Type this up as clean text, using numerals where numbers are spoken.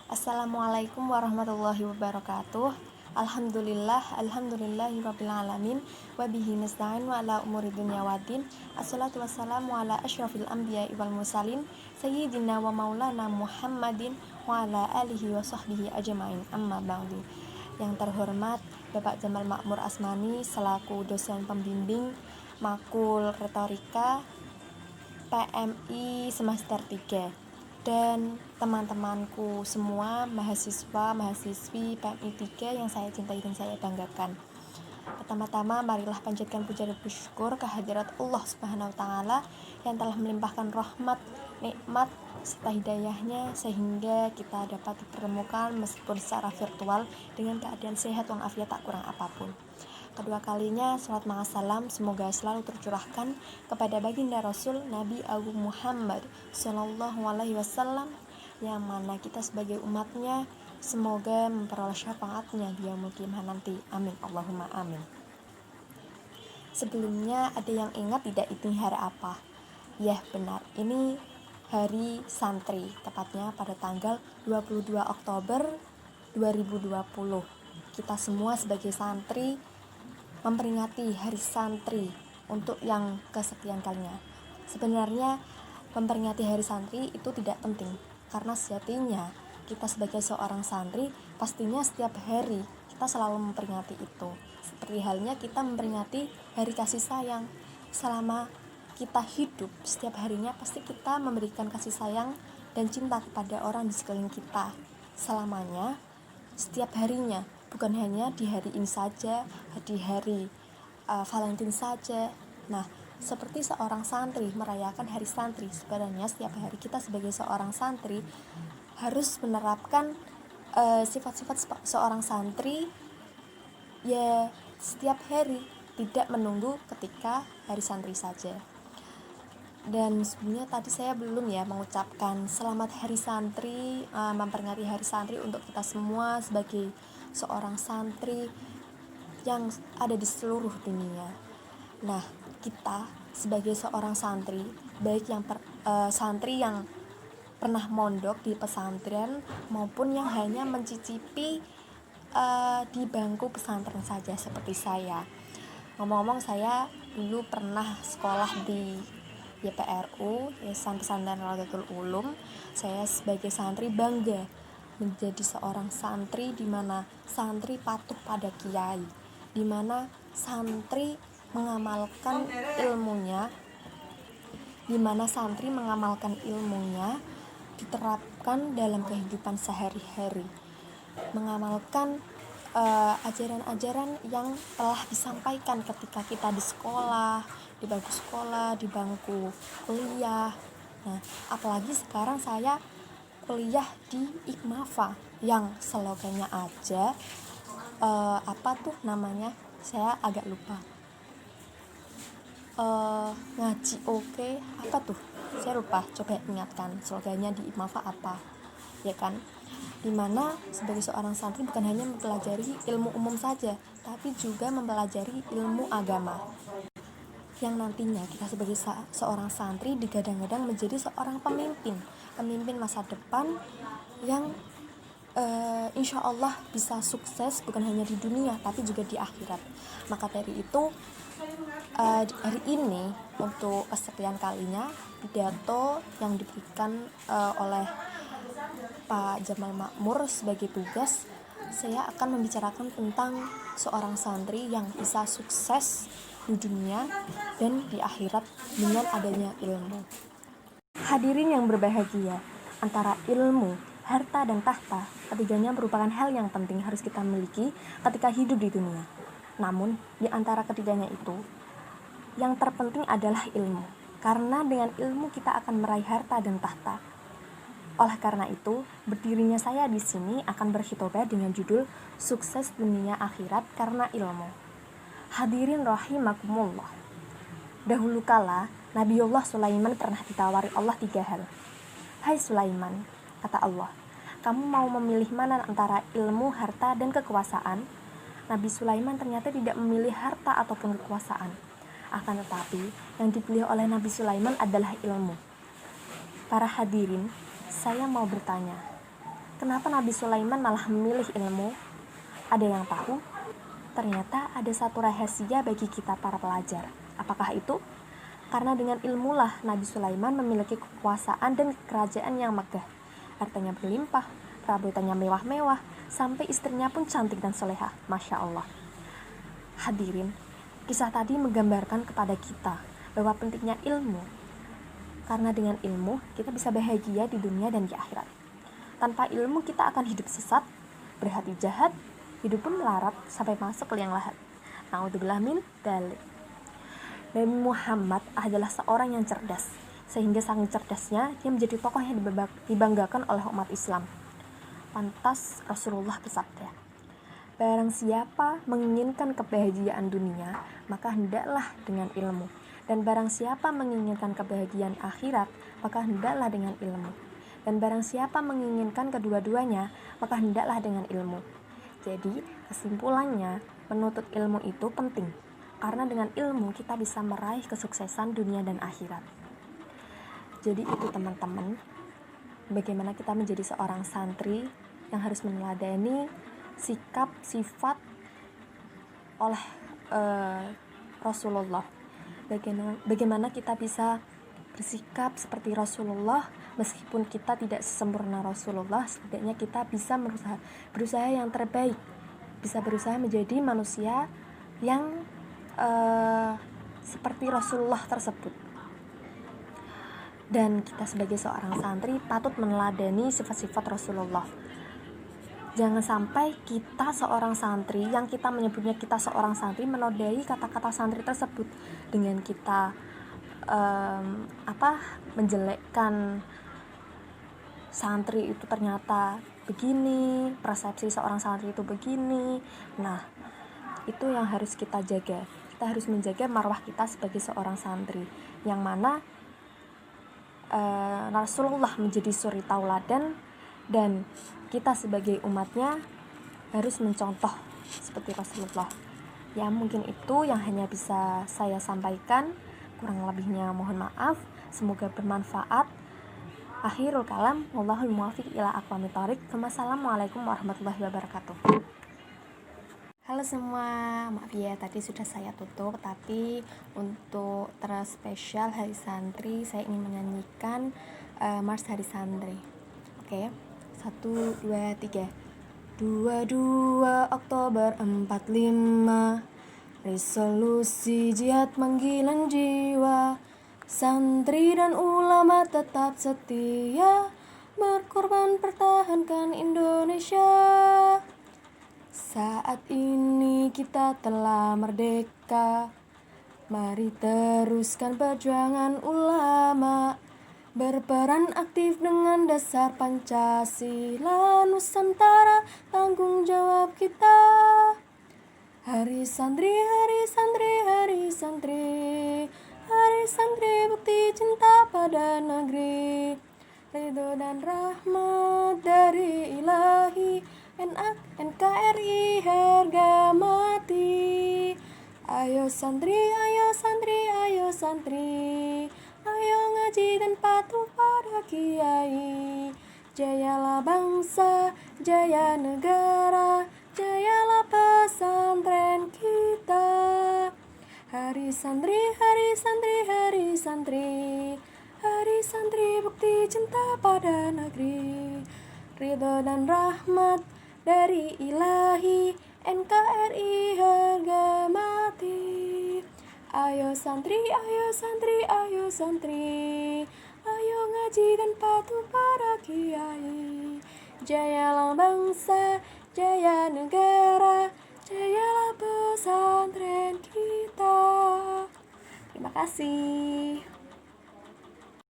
Assalamualaikum warahmatullahi wabarakatuh. Alhamdulillahirabbil alamin wa bihi nasta'in wa ala umuri dunya waddin. Assalatu wassalamu ala asyrafil anbiya'i wal mursalin sayyidina wa maulana Muhammadin wa ala alihi wa sahbihi ajmain. Amma ba'du. Yang terhormat Bapak Jamal Makmur Asmani selaku dosen pembimbing Makul Retorika PMI semester 3 dan teman-temanku semua mahasiswa-mahasiswi PMI 3 yang saya cintai dan saya banggakan. Pertama-tama marilah panjatkan puja dan syukur kehadirat Allah Subhanahu wa taala yang telah melimpahkan rahmat, nikmat serta hidayahnya sehingga kita dapat dipertemukan meskipun secara virtual dengan keadaan sehat walafiat tak kurang apapun. Kedua kalinya salat mengassalam semoga selalu tercurahkan kepada baginda Rasul Nabi Agung Muhammad Sallallahu Alaihi Wasallam yang mana kita sebagai umatnya semoga memperoleh syafaatnya di yaumul qiyamah nanti. Amin Allahumma amin. Sebelumnya ada yang ingat tidak ini hari apa? Ya benar, ini hari santri, tepatnya pada tanggal 22 Oktober 2020. Kita semua sebagai santri memperingati hari santri untuk yang kesekian kalinya. Sebenarnya memperingati hari santri itu tidak penting, karena sejatinya kita sebagai seorang santri pastinya setiap hari kita selalu memperingati itu. Seperti halnya kita memperingati hari kasih sayang. Selama kita hidup, setiap harinya pasti kita memberikan kasih sayang dan cinta kepada orang di sekeliling kita. Selamanya, setiap harinya, bukan hanya di hari ini saja, di hari Valentine saja. Nah, seperti seorang santri merayakan hari santri, sebenarnya setiap hari kita sebagai seorang santri harus menerapkan sifat-sifat seorang santri ya setiap hari, tidak menunggu ketika hari santri saja. Dan sebelumnya tadi saya belum mengucapkan selamat hari santri, memperingati hari santri untuk kita semua sebagai seorang santri yang ada di seluruh dunia. Nah, kita sebagai seorang santri, baik yang santri yang pernah mondok di pesantren maupun yang hanya mencicipi di bangku pesantren saja seperti saya. Ngomong-ngomong, saya dulu pernah sekolah di YPRU, Yayasan Pesantren Radatul Ulum. Saya sebagai santri bangga menjadi seorang santri di mana santri patuh pada kiai, di mana santri mengamalkan ilmunya, diterapkan dalam kehidupan sehari-hari, mengamalkan ajaran-ajaran yang telah disampaikan ketika kita di sekolah, di bangku sekolah, di bangku kuliah. Nah, apalagi sekarang saya kuliah di IKMAFA yang slogannya aja saya agak lupa. Ngaji oke, apa tuh? Saya lupa, coba ingatkan slogannya di IKMAFA apa, ya kan? Dimana sebagai seorang santri bukan hanya mempelajari ilmu umum saja, tapi juga mempelajari ilmu agama, yang nantinya kita sebagai seorang santri digadang-gadang menjadi seorang pemimpin masa depan yang insya Allah bisa sukses bukan hanya di dunia tapi juga di akhirat. Maka dari itu hari ini untuk kesekian kalinya pidato yang diberikan oleh Pak Jamal Makmur sebagai tugas, saya akan membicarakan tentang seorang santri yang bisa sukses di dunia dan di akhirat dengan adanya ilmu. Hadirin yang berbahagia, antara ilmu, harta, dan tahta, ketiganya merupakan hal yang penting harus kita miliki ketika hidup di dunia. Namun, di antara ketiganya itu, yang terpenting adalah ilmu, karena dengan ilmu kita akan meraih harta dan tahta. Oleh karena itu, berdirinya saya di sini akan berkhitbah dengan judul Sukses Dunia Akhirat Karena Ilmu. Hadirin rahimakumullah. Dahulu kala, Nabiullah Sulaiman pernah ditawari Allah 3 hal. Hai Sulaiman, kata Allah, kamu mau memilih mana antara ilmu, harta, dan kekuasaan? Nabi Sulaiman ternyata tidak memilih harta ataupun kekuasaan. Akan tetapi, yang dipilih oleh Nabi Sulaiman adalah ilmu. Para hadirin, saya mau bertanya, kenapa Nabi Sulaiman malah memilih ilmu? Ada yang tahu? Ternyata ada satu rahasia bagi kita para pelajar. Apakah itu? Karena dengan ilmulah Nabi Sulaiman memiliki kekuasaan dan kerajaan yang megah. Hartanya berlimpah, perabotannya mewah-mewah, sampai istrinya pun cantik dan solehah. Masya Allah. Hadirin, kisah tadi menggambarkan kepada kita bahwa pentingnya ilmu. Karena dengan ilmu, kita bisa bahagia di dunia dan di akhirat. Tanpa ilmu, kita akan hidup sesat, berhati jahat, hidup pun melarat sampai masuk ke liang lahat. Na'udzubillah min dzalik. Nabi Muhammad adalah seorang yang cerdas, sehingga saking cerdasnya dia menjadi tokoh yang dibanggakan oleh umat Islam. Pantas Rasulullah bersabda, barang siapa menginginkan kebahagiaan dunia, maka hendaklah dengan ilmu. Dan barang siapa menginginkan kebahagiaan akhirat, maka hendaklah dengan ilmu. Dan barang siapa menginginkan kedua-duanya, maka hendaklah dengan ilmu. Jadi, kesimpulannya, menuntut ilmu itu penting. Karena dengan ilmu kita bisa meraih kesuksesan dunia dan akhirat. Jadi itu teman-teman, bagaimana kita menjadi seorang santri yang harus meneladani sikap, sifat oleh Rasulullah. Bagaimana kita bisa bersikap seperti Rasulullah, meskipun kita tidak sesempurna Rasulullah, setidaknya kita bisa berusaha yang terbaik, bisa berusaha menjadi manusia yang seperti Rasulullah tersebut. Dan kita sebagai seorang santri patut meneladani sifat-sifat Rasulullah. Jangan sampai kita seorang santri, yang kita menyebutnya kita seorang santri, menodai kata-kata santri tersebut dengan kita menjelekkan santri itu ternyata begini, persepsi seorang santri itu begini. Nah, itu yang harus kita jaga. Kita harus menjaga marwah kita sebagai seorang santri, yang mana Rasulullah menjadi suri tauladan, dan kita sebagai umatnya harus mencontoh seperti Rasulullah. Ya, mungkin itu yang hanya bisa saya sampaikan. Kurang lebihnya mohon maaf. Semoga bermanfaat. Akhirul kalam, wallahul muwaffiq ila aqwamit thoriq. Wassalamualaikum warahmatullahi wabarakatuh. Halo semua, maaf ya tadi sudah saya tutup, tapi untuk terspesial Hari Santri saya ingin menyanyikan Mars Hari Santri. Oke, 1, 2, 3. 22 Oktober 45, resolusi jihad manggilan jiwa, santri dan ulama tetap setia, berkorban pertahankan Indonesia. Saat ini kita telah merdeka, mari teruskan perjuangan ulama, berperan aktif dengan dasar Pancasila, Nusantara tanggung jawab kita. Hari santri, hari santri, hari santri, hari santri bukti cinta pada negeri, ridho dan rahmat dari ilahi, NKRI harga mati. Ayo santri, ayo santri, ayo santri, ayo ngaji dan patuh pada kiai. Jayalah bangsa, jaya negara, jayalah pesantren kita. Hari santri, hari santri, hari santri, hari santri bukti cinta pada negeri, ridho dan rahmat dari ilahi, NKRI harga mati. Ayo santri, ayo santri, ayo santri, ayo ngaji dan patuh pada kiai. Jayalah bangsa, jaya negara, jayalah pesantren kita. Terima kasih.